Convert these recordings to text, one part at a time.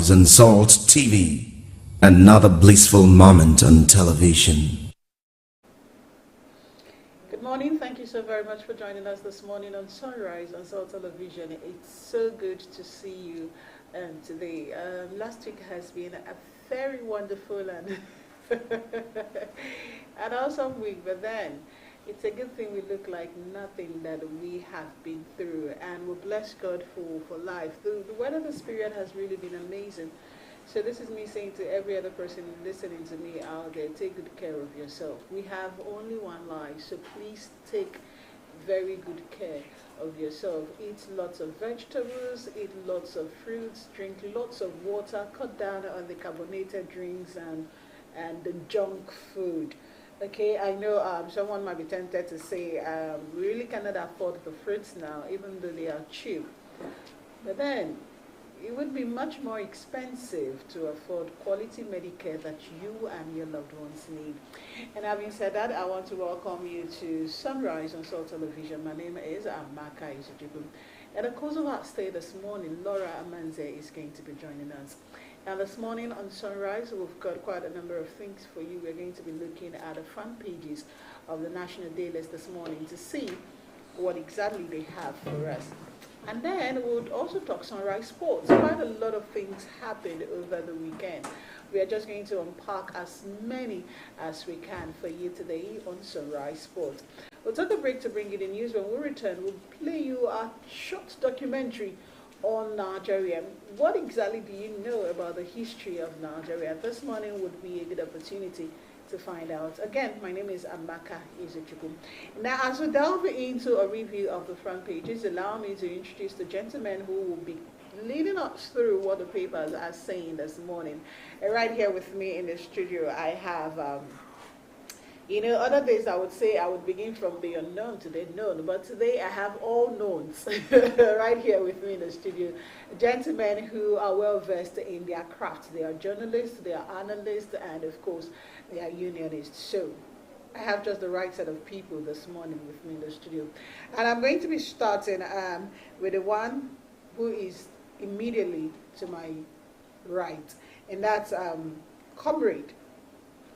Sunrise on Salt TV. Another blissful moment on television. Good morning. Thank you so very much for joining us this morning on Sunrise on Salt Television. It's so good to see you today. Last week has been a very wonderful and an awesome week, but then it's a good thing we look like nothing that we have been through, and we bless God for life. The weather this period has really been amazing. So this is me saying to every other person listening to me out there, take good care of yourself. We have only one life, so please take very good care of yourself. Eat lots of vegetables, eat lots of fruits, drink lots of water, cut down on the carbonated drinks and the junk food. Okay, I know someone might be tempted to say, we really cannot afford the fruits now, even though they are cheap. But then, it would be much more expensive to afford quality Medicare that you and your loved ones need. And having said that, I want to welcome you to Sunrise on Salt Television. My name is Amaka Izujugu. At the course of our stay this morning, Laura Amanze is going to be joining us. Now this morning on Sunrise, we've got quite a number of things for you. We're going to be looking at the front pages of the national dailies this morning to see what exactly they have for us. And then we'll also talk Sunrise Sports. Quite a lot of things happened over the weekend. We are just going to unpack as many as we can for you today on Sunrise Sports. We'll take a break to bring you the news. When we return, we'll play you a short documentary on Nigeria. What exactly do you know about the history of Nigeria? This morning would be a good opportunity to find out. Again, my name is Amaka Izuchukwu. Now, as we delve into a review of the front pages, allow me to introduce the gentleman who will be leading us through what the papers are saying this morning. And right here with me in the studio, I have other days I would say I would begin from the unknown to the known, but today I have all knowns right here with me in the studio. Gentlemen who are well versed in their craft. They are journalists, they are analysts, and of course, they are unionists. So I have just the right set of people this morning with me in the studio. And I'm going to be starting with the one who is immediately to my right, and that's Comrade.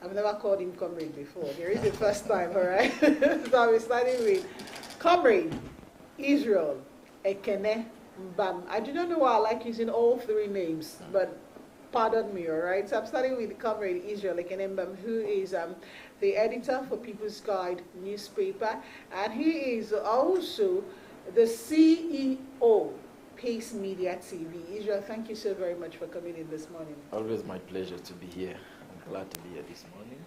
I've never called him Comrade before. There is the first time, all right? So I'll be starting with Comrade Israel Ekene Mbam. I do not know why I like using all three names, but pardon me, all right? So I'm starting with Comrade Israel Ekene Mbam, who is the editor for People's Guide newspaper, and he is also the CEO Pace Media TV. Israel, thank you so very much for coming in this morning. Always my pleasure to be here. Glad to be here this morning.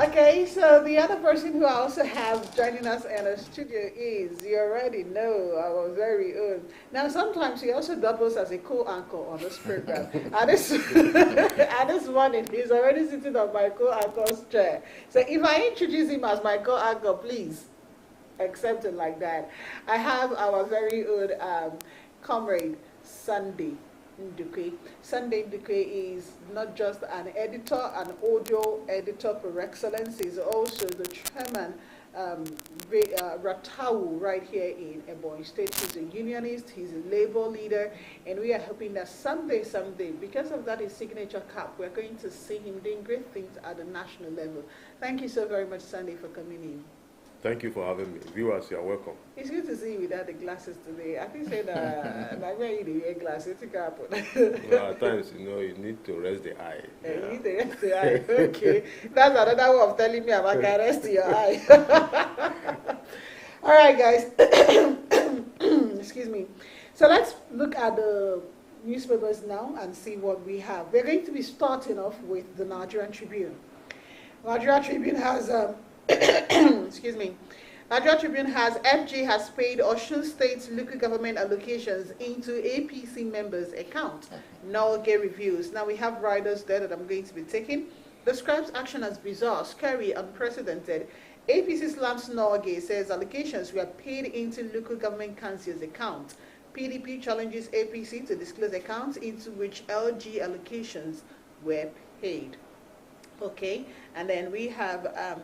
Okay, so the other person who I also have joining us in the studio is, you already know, our very own. Now, sometimes he also doubles as a co-anchor on this program. and this morning, he's already sitting on my co-anchor's chair. So if I introduce him as my co-anchor, please accept it like that. I have our very own comrade, Sunday Ndukwe. Sunday Ndukwe is not just an editor, an audio editor per excellence. He's also the chairman, Ratau, right here in Ebonyi State. He's a unionist, he's a labor leader, and we are hoping that someday, because of that his signature cap, we're going to see him doing great things at the national level. Thank you so very much, Sunday, for coming in. Thank you for having me. Viewers, you are welcome. It's good to see you without the glasses today. I think that like when you wear glasses, it's happen. Well, at times, you need to rest the eye. Yeah. You need to rest the eye. Okay. That's another way of telling me about can rest your eye. All right, guys. Excuse me. So let's look at the newspapers now and see what we have. We're going to be starting off with the Nigerian Tribune. Nigerian Tribune has excuse me. Nigeria Tribune has FG has paid Osun State's local government allocations into APC members' account. Nolge reviews. Now we have riders there that I'm going to be taking. Describes action as bizarre, scary, unprecedented. APC slams Nolge, says allocations were paid into local government council's account. PDP challenges APC to disclose accounts into which LG allocations were paid. Okay, and then we have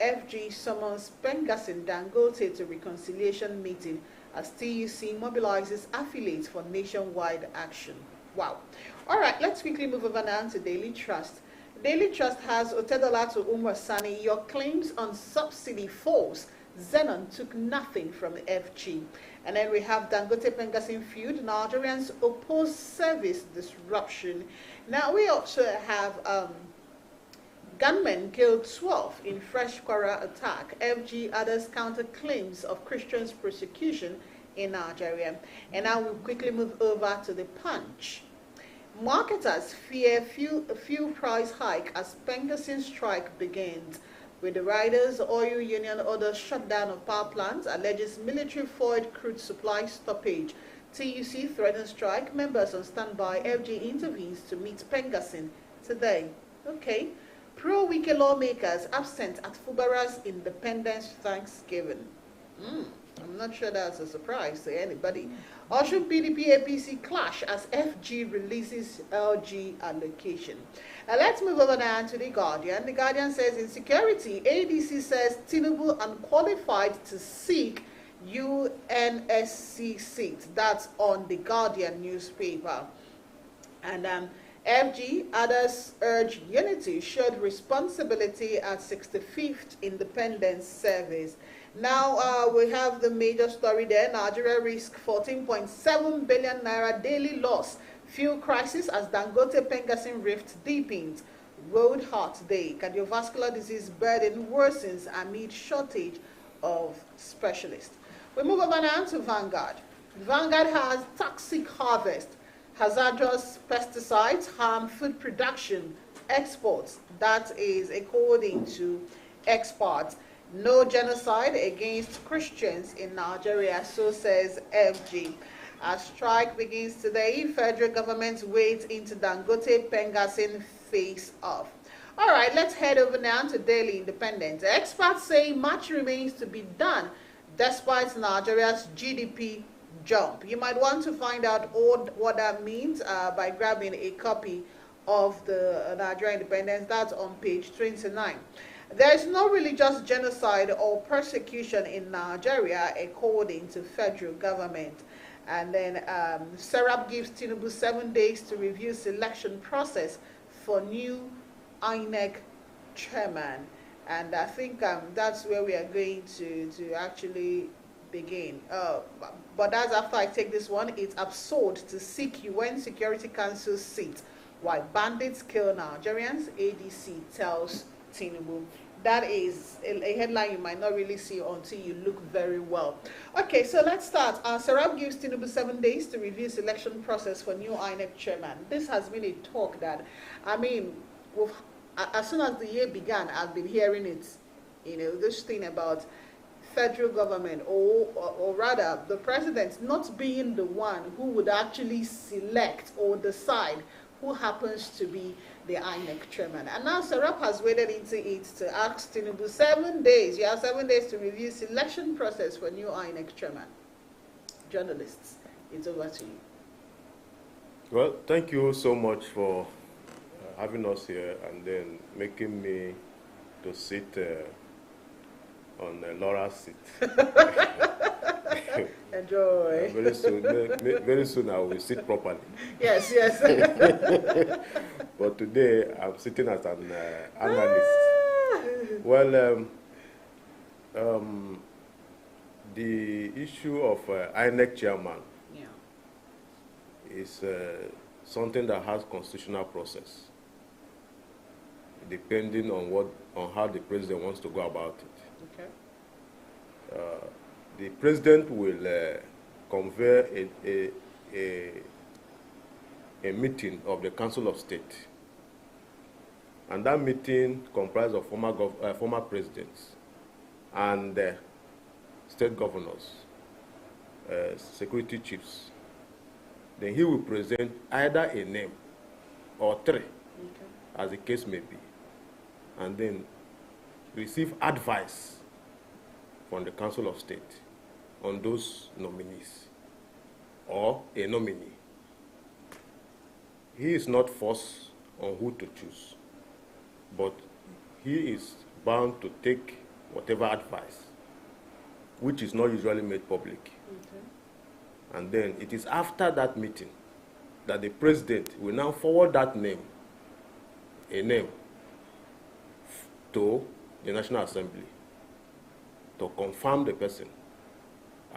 FG summons Pengasin Dangote to reconciliation meeting as TUC mobilizes affiliates for nationwide action. Wow. All right, let's quickly move over now to Daily Trust. Daily Trust has Otedola to Umar Sani, your claims on subsidy false. Zenon took nothing from FG. And then we have Dangote Pengasin feud. Nigerians oppose service disruption. Now we also have gunmen killed 12 in fresh Kwara attack. FG others counter claims of Christians' persecution in Nigeria. And now we'll quickly move over to the Punch. Marketers fear fuel price hike as Pengasin strike begins. With the riders, oil union orders shutdown of power plants, alleges military foiled crude supply stoppage. TUC threatens strike, members on standby, FG intervenes to meet Pengasin today. Okay. Pro-Wike lawmakers absent at Fubara's Independence Thanksgiving. I'm not sure that's a surprise to anybody. Osun PDP APC clash as FG releases LG allocation. Let's move over now to The Guardian. The Guardian says insecurity. ADC says Tinubu unqualified to seek UNSC seat. That's on The Guardian newspaper. And FG, others urge unity, showed responsibility at 65th Independence Service. Now we have the major story there. Nigeria risk 14.7 billion naira daily loss. Fuel crisis as Dangote Pengasin rift deepens. Road Heart Day. Cardiovascular disease burden worsens amid shortage of specialists. We move over now to Vanguard. Vanguard has toxic harvest. Hazardous pesticides harm food production, exports. That is according to experts. No genocide against Christians in Nigeria, so says FG. As strike begins today, federal government wades into Dangote Pengasin face off. All right, let's head over now to Daily Independent. Experts say much remains to be done despite Nigeria's GDP jump. You might want to find out what that means by grabbing a copy of the Nigerian Independence. That's on page 29. There is no religious genocide or persecution in Nigeria, according to federal government. And then Serap gives Tinubu 7 days to review selection process for new INEC chairman. And I think that's where we are going to actually begin. But that's after I take this one. It's absurd to seek UN Security Council seat while bandits kill Nigerians, ADC tells Tinubu. That is a headline you might not really see until you look very well. Okay, so let's start. Serap gives Tinubu 7 days to review selection process for new INEC chairman. This has been a talk that, I mean, as soon as the year began, I've been hearing it. You know, this thing about federal government, or rather the president not being the one who would actually select or decide who happens to be the INEC chairman. And now Serap has waded into it to ask Tinubu 7 days. You have 7 days to review selection process for new INEC chairman. Journalists, it's over to you. Well, thank you so much for having us here and then making me to sit on Laura's seat. Enjoy. Very soon I will sit properly. Yes, yes. But today I'm sitting as an analyst. Well, the issue of INEC chairman is something that has constitutional process, depending on how the president wants to go about it. Okay. The president will convene a meeting of the Council of State, and that meeting comprises of former presidents and state governors, security chiefs. Then he will present either a name or three, as the case may be, and then receive advice from the Council of State on those nominees or a nominee. He is not forced on who to choose, but he is bound to take whatever advice, which is not usually made public. And then it is after that meeting that the president will now forward that name, a name, to the National Assembly to confirm the person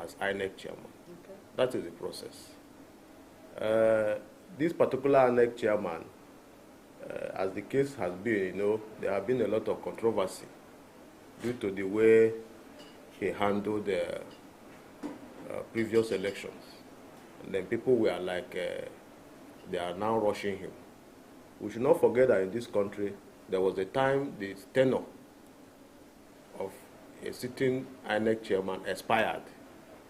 as INEC chairman. Okay. That is the process. This particular INEC chairman, as the case has been, there have been a lot of controversy due to the way he handled the previous elections. And then people were like, they are now rushing him. We should not forget that in this country, there was a time the tenure of a sitting INEC chairman expired,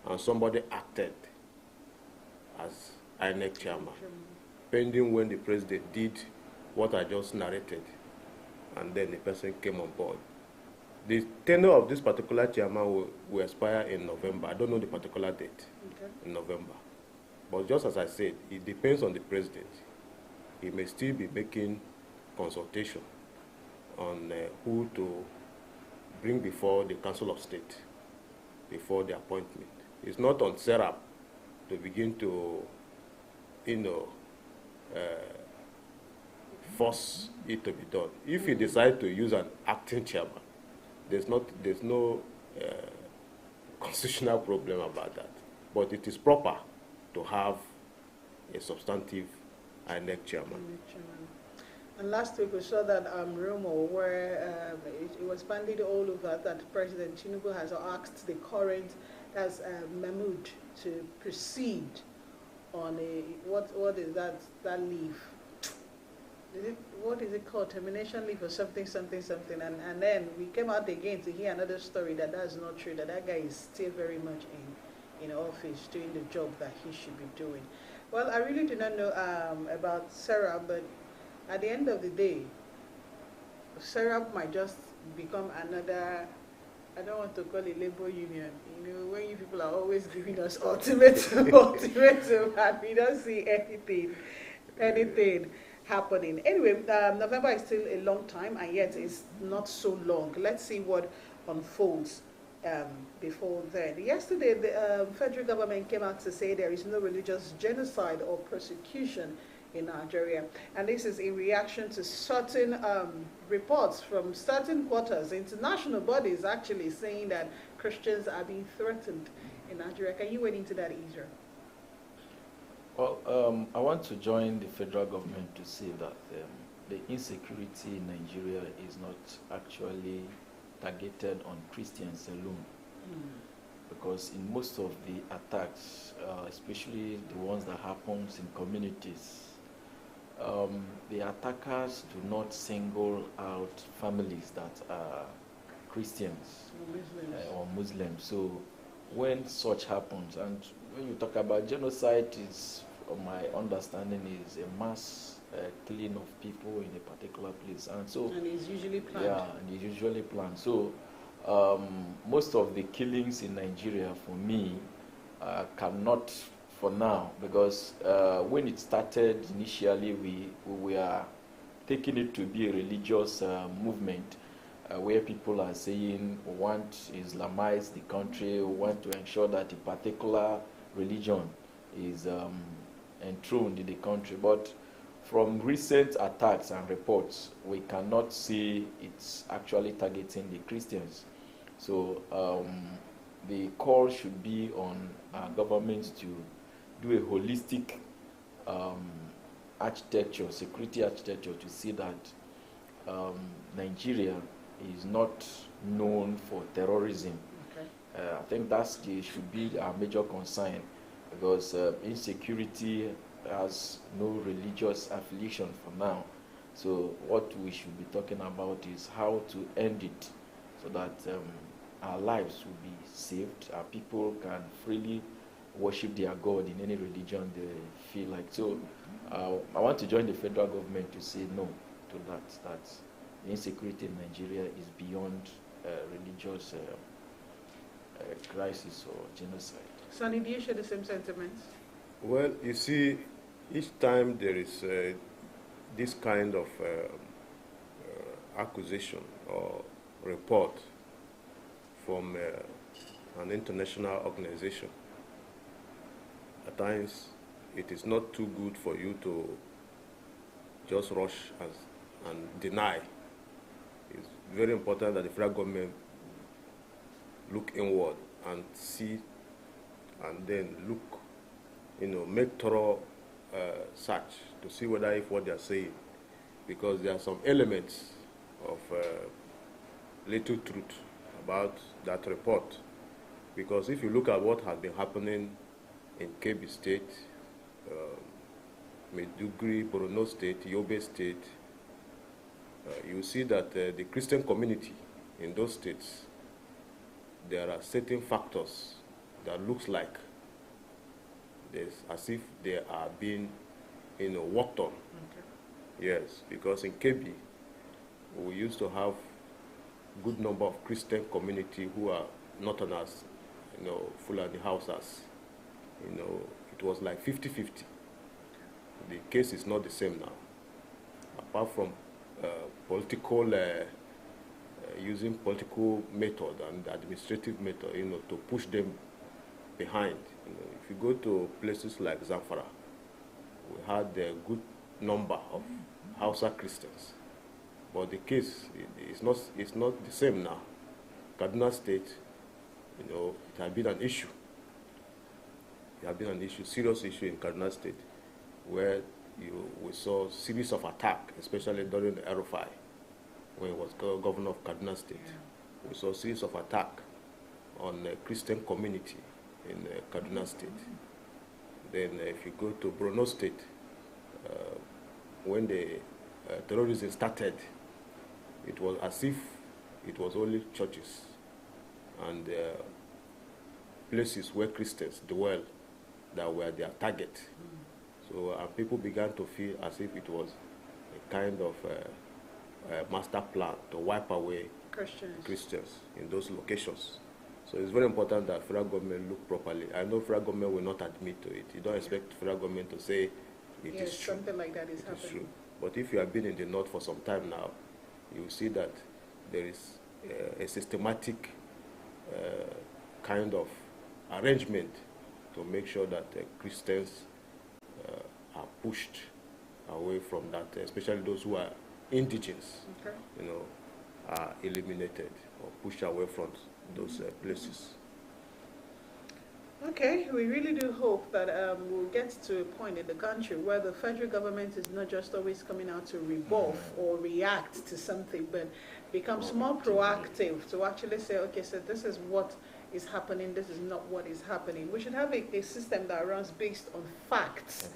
and somebody acted as INEC chairman, pending when the president did what I just narrated, and then the person came on board. The tenure of this particular chairman will expire in November. I don't know the particular date, in November. But just as I said, it depends on the president. He may still be making consultation on who to bring before the Council of State before the appointment. It's not on Serap to begin to, force it to be done. If he decides to use an acting chairman, there's no constitutional problem about that. But it is proper to have a substantive INEC chairman. And last week we saw that rumor where it was bandied all over that President Tinubu has asked the current, that's Mahmoud, to proceed on a, what is that leave? What is it called? Termination leave or something. And then we came out again to hear another story that that's not true, that guy is still very much in office doing the job that he should be doing. Well, I really do not know about Sarah, but at the end of the day, Sarah might just become another, I don't want to call it labor union. When you people are always giving us ultimatum, and we don't see anything happening. Anyway, November is still a long time, and yet it's not so long. Let's see what unfolds before then. Yesterday, the federal government came out to say there is no religious genocide or persecution in Nigeria, and this is in reaction to certain reports from certain quarters, international bodies actually saying that Christians are being threatened in Nigeria. Can you wade into that, Israel? Well, I want to join the federal government to say that the insecurity in Nigeria is not actually targeted on Christians alone. Because in most of the attacks, especially the ones that happens in communities, the attackers do not single out families that are Christians or Muslims. So when such happens, and when you talk about genocide, is, from my understanding, is a mass killing of people in a particular place, and it's usually planned. Yeah, and it's usually planned. So most of the killings in Nigeria, for me, cannot for now, because when it started initially, we were taking it to be a religious movement where people are saying we want to Islamize the country, we want to ensure that a particular religion is enthroned in the country. But from recent attacks and reports, we cannot see it's actually targeting the Christians. So the call should be on our governments to do a holistic architecture, security architecture, to see that Nigeria is not known for terrorism. Okay. I think should be our major concern, because insecurity has no religious affiliation for now. So what we should be talking about is how to end it, so that our lives will be saved, our people can freely worship their God in any religion they feel like. So I want to join the federal government to say no to that the insecurity in Nigeria is beyond religious crisis or genocide. Sonny, do you share the same sentiments? Well, you see, each time there is this kind of accusation or report from an international organization, at times it is not too good for you to just rush and deny. It's very important that the federal government look inward and see, and then look, make thorough search to see whether if what they are saying, because there are some elements of little truth about that report. Because if you look at what has been happening in Kebbi State, Maiduguri, Borno State, Yobe State, you see that the Christian community in those states, there are certain factors that looks like there's as if they are being, worked on. Okay. Yes, because in Kebbi, we used to have good number of Christian community who are not on us, Fulani houses. It was like 50-50. The case is not the same now. Apart from political, using political method and administrative method, to push them behind. If you go to places like Zamfara, we had a good number of Hausa Christians, but the case is not the same now. Kaduna State, it has been an issue. It has been an issue, serious issue in Kaduna State, where we saw a series of attacks, especially during the RFI, when he was governor of Kaduna State. Yeah. We saw a series of attacks on the Christian community in Kaduna State. Then if you go to Borno State, when the terrorism started, it was as if it was only churches and places where Christians dwell that were their target. So people began to feel as if it was a kind of master plan to wipe away Christians in those locations. So it's very important that federal government look properly. I know federal government will not admit to it. You don't expect federal government to say it is true. Something like that is happening. True. But if you have been in the north for some time now, you will see that there is a systematic kind of arrangement to make sure that Christians are pushed away from that, especially those who are indigenous, are eliminated or pushed away from those places. Okay, we really do hope that we'll get to a point in the country where the federal government is not just always coming out to rebuff or react to something, but becomes more proactive to actually say, okay, so this is what is happening, this is not what is happening. We should have a system that runs based on facts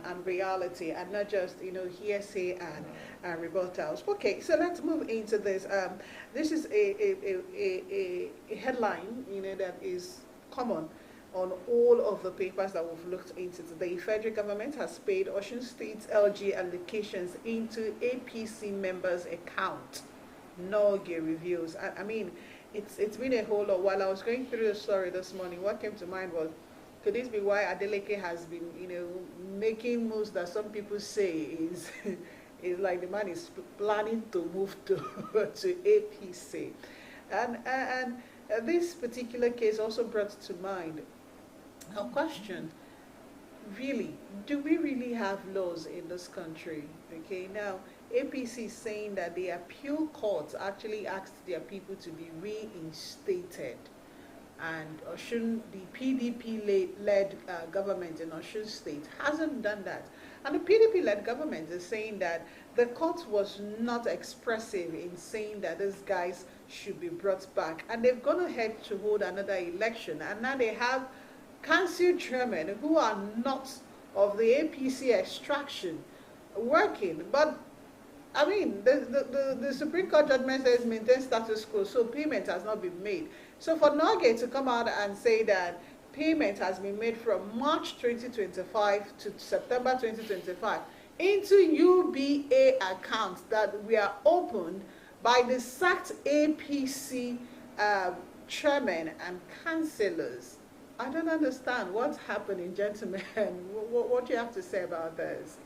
and reality, and not just, hearsay and rebuttals. Okay, so let's move into this. This is a headline, that is common on all of the papers that we've looked into today. The federal government has paid Osun State's LG allocations into APC members' account. Noge reviews. I mean, it's been a whole lot. While I was going through the story this morning, what came to mind was, could this be why Adeleke has been, making moves that some people say is is like the man is planning to move to APC, and this particular case also brought to mind a question. Really, do we really have laws in this country? Okay, now APC is saying that the appeal courts actually asked their people to be reinstated, and the PDP-led government in Osun State hasn't done that. And the PDP-led government is saying that the court was not expressive in saying that these guys should be brought back, and they've gone ahead to hold another election, and now they have council chairmen who are not of the APC extraction working. But I mean, the Supreme Court judgment says maintain status quo, so payment has not been made. So for Noge to come out and say that payment has been made from March 2025 to September 2025 into UBA accounts that were opened by the sacked APC chairmen and councillors, I don't understand what's happening, gentlemen. What do you have to say about this?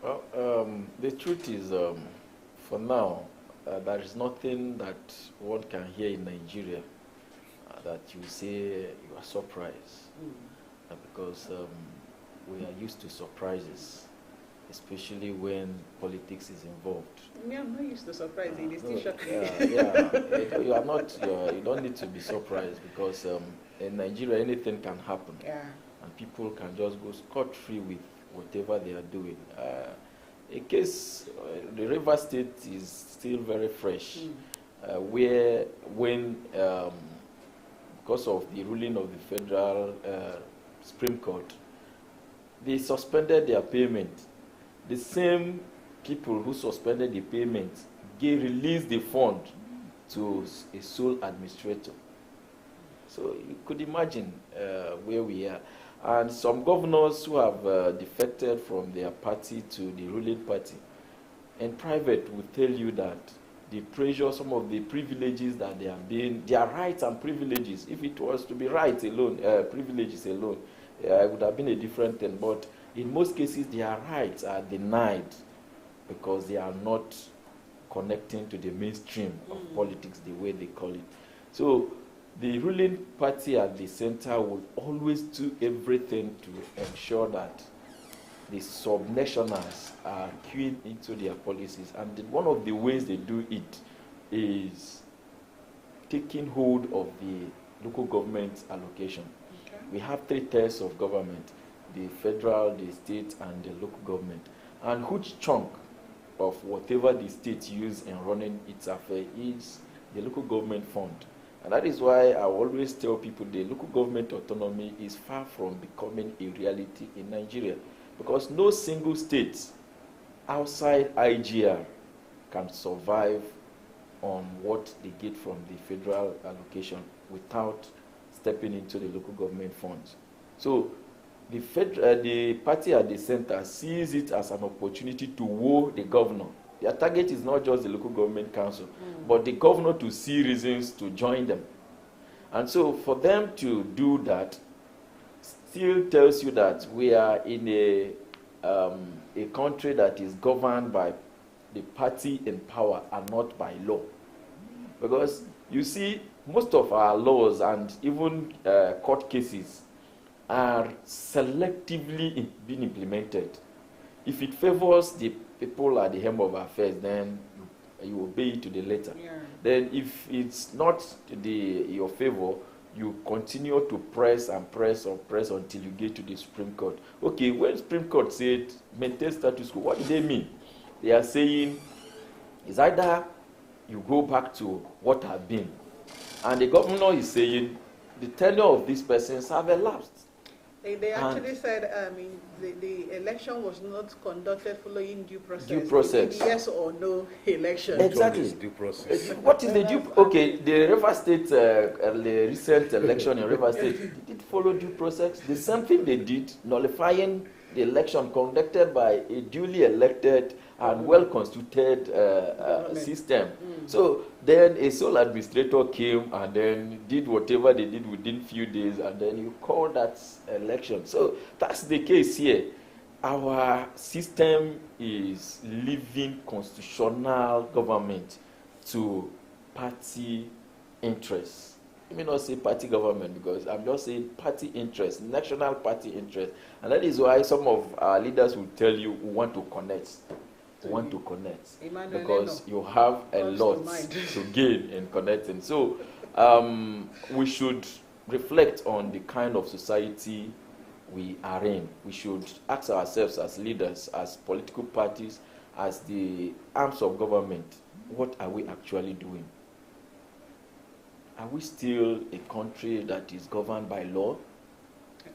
Well, the truth is, for now, there is nothing that one can hear in Nigeria that you say you are surprised, because we are used to surprises, especially when politics is involved. Me, I'm not used to surprising. It's still shocking. You are not. You don't need to be surprised because in Nigeria anything can happen, and people can just go scot-free with whatever they are doing. A case, the River State is still very fresh, where when because of the ruling of the federal Supreme Court, they suspended their payment. The same people who suspended the payment released the fund to a sole administrator. So you could imagine where we are. And some governors who have defected from their party to the ruling party, in private will tell you that the pressure, some of the privileges that they have been, their rights and privileges, if it was to be rights alone, privileges alone, it would have been a different thing. But in most cases, their rights are denied because they are not connecting to the mainstream of politics the way they call it. So the ruling party at the center will always do everything to ensure that the subnationals are queued into their policies. And one of the ways they do it is taking hold of the local government allocation. Okay. We have 3 tiers of government: the federal, the state, and the local government. And huge chunk of whatever the state use in running its affair is the local government fund. And that is why I always tell people the local government autonomy is far from becoming a reality in Nigeria, because no single state outside IGR can survive on what they get from the federal allocation without stepping into the local government funds. So the party at the center sees it as an opportunity to woe the governor. Their target is not just the local government council, but the governor to see reasons to join them. And so for them to do that still tells you that we are in a country that is governed by the party in power and not by law. Because you see, most of our laws and even court cases are selectively being implemented. If it favors the people at the helm of affairs, then you obey it to the letter. Yeah. Then if it's not your favor, you continue to press and press or press until you get to the Supreme Court. Okay, when Supreme Court said maintain status quo, what do they mean? They are saying it's either you go back to what have been, and the governor is saying the tenure of these persons have elapsed. They actually said the election was not conducted following due process. Due process. Yes or no election. Exactly. Due process. What is the due? Okay, the River State, the recent election in River State, did it follow due process? The same thing they did, nullifying the election conducted by a duly elected and well-constituted system. So then a sole administrator came and then did whatever they did within few days, and then you call that election. So that's the case here. Our system is leaving constitutional government to party interests. Let me not say party government, because I'm just saying party interest, national party interest. And that is why some of our leaders will tell you we want to connect. We want to connect. Because you have a lot to gain in connecting. So we should reflect on the kind of society we are in. We should ask ourselves as leaders, as political parties, as the arms of government, what are we actually doing? Are we still a country that is governed by law?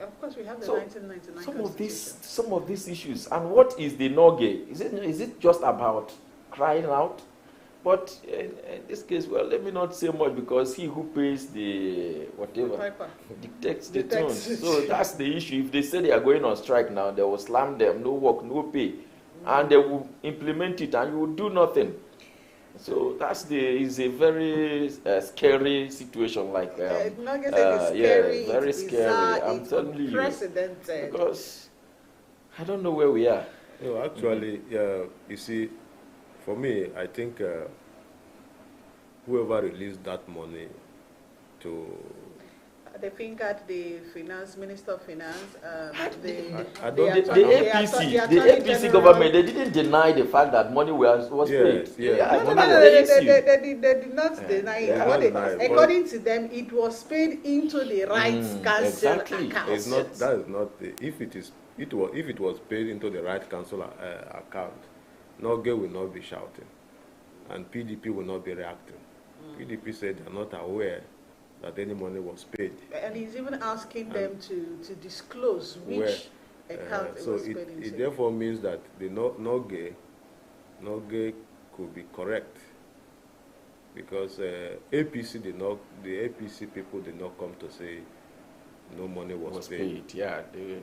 Of course, we have the 1999 some of these issues. And what is the no-gay? Is it just about crying out? But in this case, well, let me not say much, because he who pays the whatever dictates the tune. So that's the issue. If they say they are going on strike now, they will slam them, no work, no pay. And they will implement it, and you will do nothing. So is a very scary situation. Like scary, very scary. I'm telling you, because I don't know where we are. No, actually, you see, for me, I think whoever released that money to They fingered the finance minister of finance. I The, don't- the, I the don't- APC, the the Attorney APC General- government, they didn't deny the fact that money was Yes, paid. yes. Yeah, I No, no, remember no, the they issue. did not deny it. yeah. What Not deny it, but- according to them, it was paid into the rights council exactly. account. It's not. That is not. If it was paid into the right council account, Noge will not be shouting, and PDP will not be reacting. PDP said they are not aware that any money was paid. And he's even asking them to disclose which account it So was paid into. it therefore means that the Noge could be correct, because APC did not. The APC people did not come to say no money was paid. Yeah, they